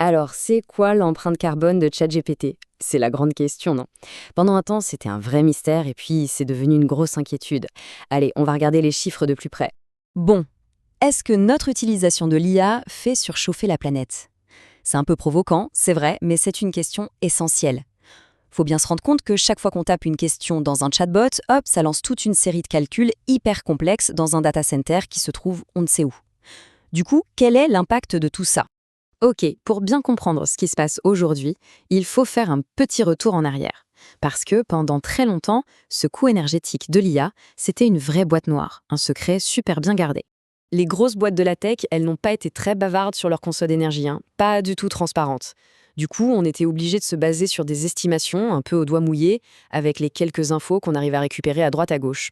Alors, c'est quoi l'empreinte carbone de ChatGPT? C'est la grande question, non? Pendant un temps, c'était un vrai mystère et puis c'est devenu une grosse inquiétude. Allez, on va regarder les chiffres de plus près. Bon, est-ce que notre utilisation de l'IA fait surchauffer la planète? C'est un peu provoquant, c'est vrai, mais c'est une question essentielle. Faut bien se rendre compte que chaque fois qu'on tape une question dans un chatbot, hop, ça lance toute une série de calculs hyper complexes dans un data center qui se trouve on ne sait où. Du coup, quel est l'impact de tout ça? Ok, pour bien comprendre ce qui se passe aujourd'hui, il faut faire un petit retour en arrière. Parce que pendant très longtemps, ce coût énergétique de l'IA, c'était une vraie boîte noire, un secret super bien gardé. Les grosses boîtes de la tech, elles n'ont pas été très bavardes sur leur conso d'énergie, pas du tout transparentes. Du coup, on était obligé de se baser sur des estimations un peu au doigt mouillé, avec les quelques infos qu'on arrive à récupérer à droite à gauche.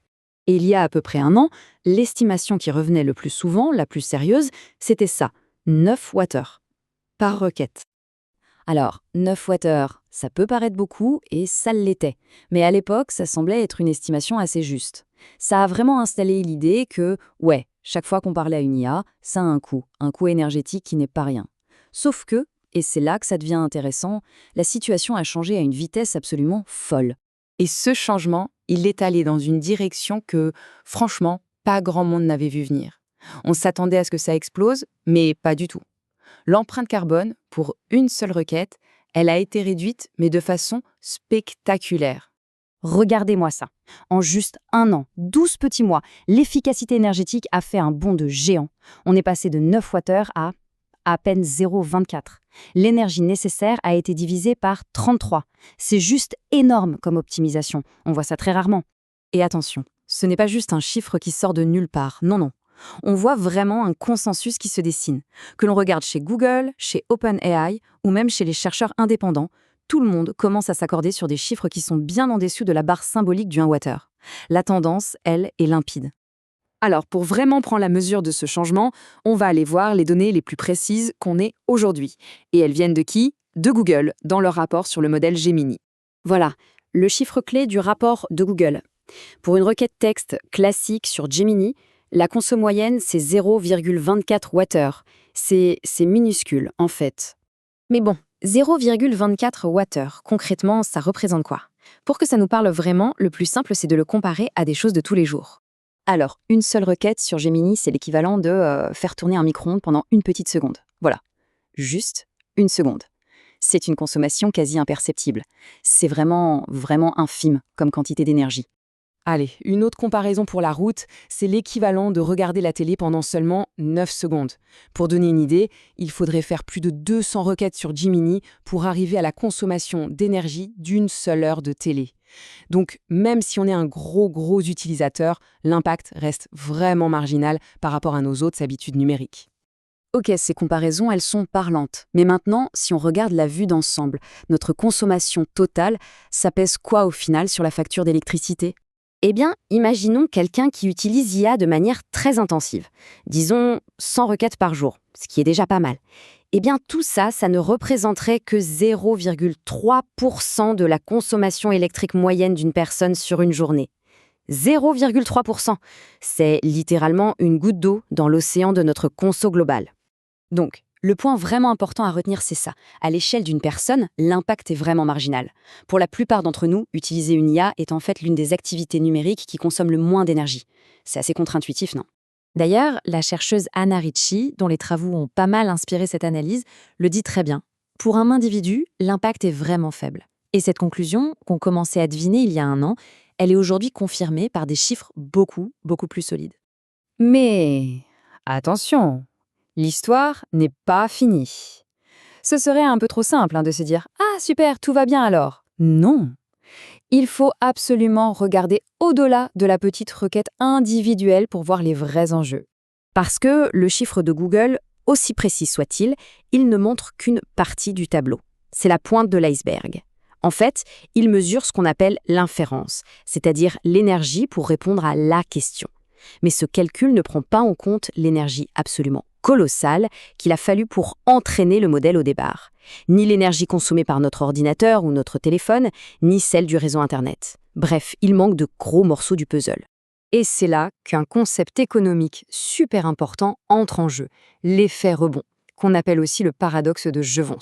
Et il y a à peu près un an, l'estimation qui revenait le plus souvent, la plus sérieuse, c'était ça, 9 Wh par requête. Alors, 9 Wh, ça peut paraître beaucoup, et ça l'était. Mais à l'époque, ça semblait être une estimation assez juste. Ça a vraiment installé l'idée que, ouais, chaque fois qu'on parlait à une IA, ça a un coût énergétique qui n'est pas rien. Sauf que, et c'est là que ça devient intéressant, la situation a changé à une vitesse absolument folle. Et ce changement, il est allé dans une direction que, franchement, pas grand monde n'avait vu venir. On s'attendait à ce que ça explose, mais pas du tout. L'empreinte carbone, pour une seule requête, elle a été réduite, mais de façon spectaculaire. Regardez-moi ça. En juste un an, 12 petits mois, l'efficacité énergétique a fait un bond de géant. On est passé de 9 Wh à peine 0,24. L'énergie nécessaire a été divisée par 33. C'est juste énorme comme optimisation. On voit ça très rarement. Et attention, ce n'est pas juste un chiffre qui sort de nulle part, non, non. On voit vraiment un consensus qui se dessine. Que l'on regarde chez Google, chez OpenAI ou même chez les chercheurs indépendants, tout le monde commence à s'accorder sur des chiffres qui sont bien en dessous de la barre symbolique du 1 Wh. La tendance, elle, est limpide. Alors, pour vraiment prendre la mesure de ce changement, on va aller voir les données les plus précises qu'on ait aujourd'hui. Et elles viennent de qui? De Google, dans leur rapport sur le modèle Gemini. Voilà, le chiffre clé du rapport de Google. Pour une requête texte classique sur Gemini, la conso moyenne, c'est 0,24 Wh. C'est minuscule, en fait. Mais bon, 0,24 Wh, concrètement, ça représente quoi? Pour que ça nous parle vraiment, le plus simple, c'est de le comparer à des choses de tous les jours. Alors, une seule requête sur Gemini, c'est l'équivalent de faire tourner un micro-ondes pendant une petite seconde. Voilà, juste une seconde. C'est une consommation quasi imperceptible. C'est vraiment, vraiment infime comme quantité d'énergie. Allez, une autre comparaison pour la route, c'est l'équivalent de regarder la télé pendant seulement 9 secondes. Pour donner une idée, il faudrait faire plus de 200 requêtes sur Gemini pour arriver à la consommation d'énergie d'une seule heure de télé. Donc, même si on est un gros utilisateur, l'impact reste vraiment marginal par rapport à nos autres habitudes numériques. Ok, ces comparaisons, elles sont parlantes. Mais maintenant, si on regarde la vue d'ensemble, notre consommation totale, ça pèse quoi au final sur la facture d'électricité? Eh bien, imaginons quelqu'un qui utilise IA de manière très intensive. Disons 100 requêtes par jour, ce qui est déjà pas mal. Eh bien, tout ça, ça ne représenterait que 0,3% de la consommation électrique moyenne d'une personne sur une journée. 0,3%. C'est littéralement une goutte d'eau dans l'océan de notre conso global. Donc, le point vraiment important à retenir, c'est ça. À l'échelle d'une personne, l'impact est vraiment marginal. Pour la plupart d'entre nous, utiliser une IA est en fait l'une des activités numériques qui consomment le moins d'énergie. C'est assez contre-intuitif, non? D'ailleurs, la chercheuse Anna Ricci, dont les travaux ont pas mal inspiré cette analyse, le dit très bien. Pour un individu, l'impact est vraiment faible. Et cette conclusion, qu'on commençait à deviner il y a un an, elle est aujourd'hui confirmée par des chiffres beaucoup plus solides. Mais attention, l'histoire n'est pas finie. Ce serait un peu trop simple de se dire « Ah super, tout va bien alors !» Non. Il faut absolument regarder au-delà de la petite requête individuelle pour voir les vrais enjeux. Parce que le chiffre de Google, aussi précis soit-il, il ne montre qu'une partie du tableau. C'est la pointe de l'iceberg. En fait, il mesure ce qu'on appelle l'inférence, c'est-à-dire l'énergie pour répondre à la question. Mais ce calcul ne prend pas en compte l'énergie absolument colossale qu'il a fallu pour entraîner le modèle au départ. Ni l'énergie consommée par notre ordinateur ou notre téléphone, ni celle du réseau Internet. Bref, il manque de gros morceaux du puzzle. Et c'est là qu'un concept économique super important entre en jeu, l'effet rebond. qu'on appelle aussi le paradoxe de Jevons.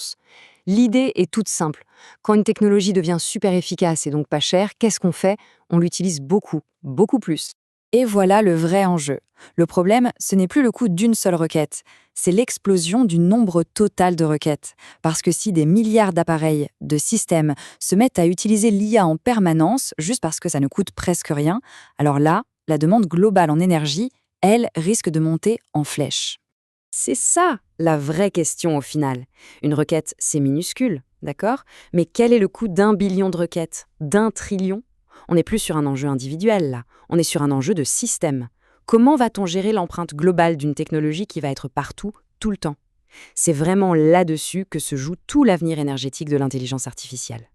L'idée est toute simple. Quand une technologie devient super efficace et donc pas chère, qu'est-ce qu'on fait? On l'utilise beaucoup, beaucoup plus. Et voilà le vrai enjeu. Le problème, ce n'est plus le coût d'une seule requête, c'est l'explosion du nombre total de requêtes. Parce que si des milliards d'appareils, de systèmes, se mettent à utiliser l'IA en permanence, juste parce que ça ne coûte presque rien, alors là, la demande globale en énergie, elle, risque de monter en flèche. C'est ça la vraie question au final. Une requête, c'est minuscule, d'accord? Mais quel est le coût d'1 billion de requêtes? D'1 trillion? On n'est plus sur un enjeu individuel, là. On est sur un enjeu de système. Comment va-t-on gérer l'empreinte globale d'une technologie qui va être partout, tout le temps? C'est vraiment là-dessus que se joue tout l'avenir énergétique de l'intelligence artificielle.